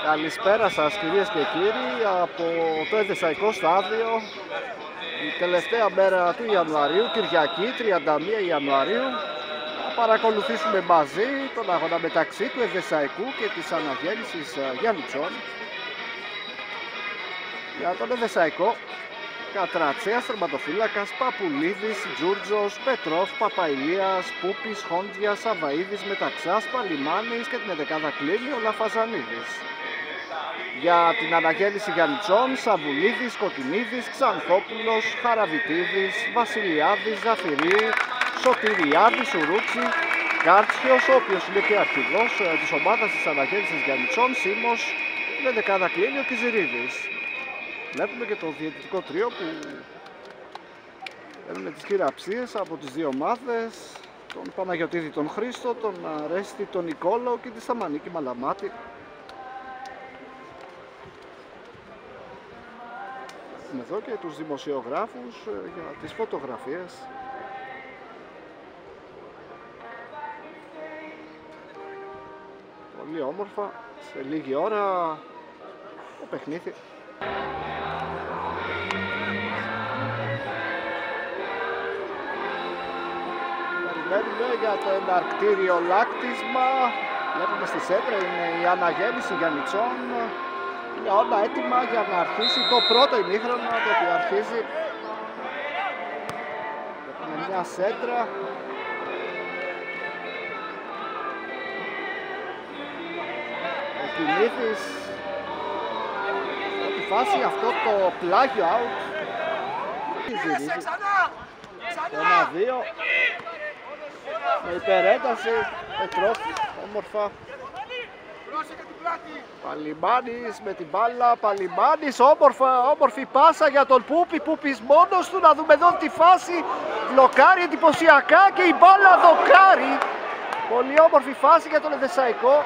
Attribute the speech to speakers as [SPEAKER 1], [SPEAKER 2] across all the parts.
[SPEAKER 1] Καλησπέρα σας κυρίες και κύριοι από το εδεσσαϊκό στάδιο. Η τελευταία μέρα του Ιανουαρίου, Κυριακή 31 Ιανουαρίου, θα παρακολουθήσουμε μαζί τον αγώνα μεταξύ του Εδεσσαϊκού και της Αναγέννησης Γιαννιτσών. Για τον Εδεσσαϊκό, Κατρατσέας, τερματοφύλακας, Παπουλίδης, Τζούρτζος, Πετρόφ, Παπαηλίας, Πούπης, Χόντζιας, Σαβαΐδης, Μεταξάς, Παλιμάνης και την εντεκάδα κλείνει ο Λαφαζανίδης. Για την Αναγέννηση Γιαννιτσών, Σαβουλίδης, Κοτινίδης, Ξανθόπουλος, Χαραβιτίδης, Βασιλιάδης, Ζαφυρή, Σωτηριάδης, Ουρούτσι, Κάρτσιος, ο οποίος είναι και αρχηγός της ομάδας της Αναγέννησης Γιαννιτσών, Σίμος, την εντεκάδα κλείνει ο Κιζηρίδης. Βλέπουμε και το διαιτητικό τρίο που έχουν τις χειραψίες από τις δύο ομάδες, τον Παναγιωτίδη τον Χρήστο, τον Αρέστη τον Νικόλαο και τη Σταμανίκη Μαλαμάτη. Έχουμε εδώ και τους δημοσιογράφους για τις φωτογραφίες. Πολύ όμορφα, σε λίγη ώρα το παιχνίδι. Περιμένουμε για το εναρκτήριο λάκτισμα. Βλέπουμε στη σέντρα είναι η Αναγέννηση Γιαννιτσών. Είναι όλα έτοιμα για να αρχίσει το πρώτο ημίχρονο, το οποίο αρχίζει. Έχουμε μια σέντρα. Ο Κινήθης στη φάση αυτό το πλάγιο out. Ένα δύο με υπερένταση, Πετρόφ, όμορφα. Παλιμάνης με την μπάλα, Παλιμάνης, όμορφη πάσα για τον Πούπη, Πούπης μόνος του, να δούμε εδώ τη φάση, βλοκάρει εντυπωσιακά και η μπάλα δοκάρει. Πολύ όμορφη φάση για τον Εδεσσαϊκό.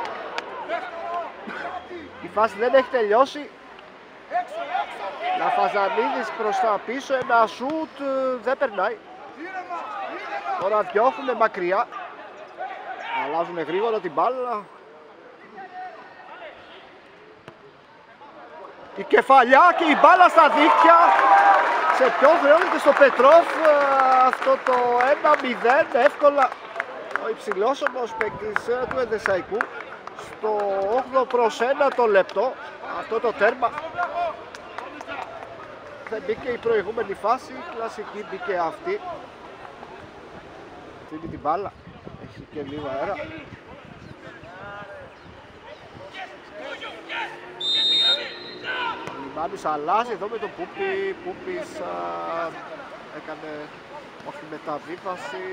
[SPEAKER 1] Η φάση δεν έχει τελειώσει. Λαφαζανίδης προς τα πίσω, ένα σουτ, δεν περνάει. Τώρα διώχουνε μακριά, αλλάζουν γρήγορα την μπάλα. Η κεφαλιά και η μπάλα στα δίχτυα. Σε ποιον χρεώνεται στο Πετρόφ αυτό το 1-0 εύκολα. Ο υψηλόσωμος παίκτης του Εδεσσαϊκού στο 8 προς 1 το λεπτό. Αυτό το τέρμα. Δεν μπήκε η προηγούμενη φάση, κλασική μπήκε αυτή. Φύγει την μπάλα, έχει και λίγο αέρα. Λιμάνης αλλάζει εδώ με τον Πούπη. Πούπης έκανε όχι μεταβίβαση.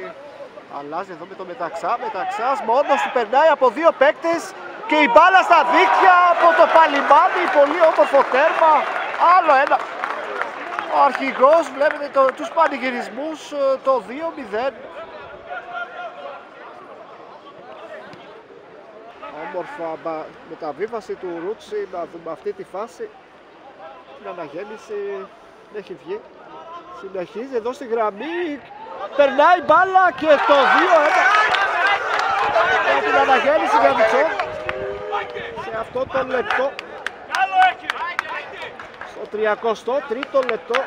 [SPEAKER 1] Αλλάζει εδώ με τον Μεταξά. Μεταξάς μόνος του περνάει από δύο παίκτες και η μπάλα στα δίκτυα από το Παλιμάνι. Πολύ όμορφο τέρμα. Άλλο ένα. Ο αρχηγός, βλέπετε τους πανηγυρισμούς, το 2-0. Όμορφα μεταβίβαση του Ρούτσι, να δούμε αυτή τη φάση. Την Αναγέννηση έχει βγει. Συνεχίζει εδώ στη γραμμή. Περνάει μπάλα και το 2-1 για την Αναγέννηση Γιαννιτσών. Σε αυτό το λεπτό. Στο 33ο λεπτό.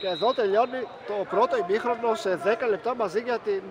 [SPEAKER 1] Και εδώ τελειώνει το πρώτο ημίχρονο σε 10 λεπτά μαζί για την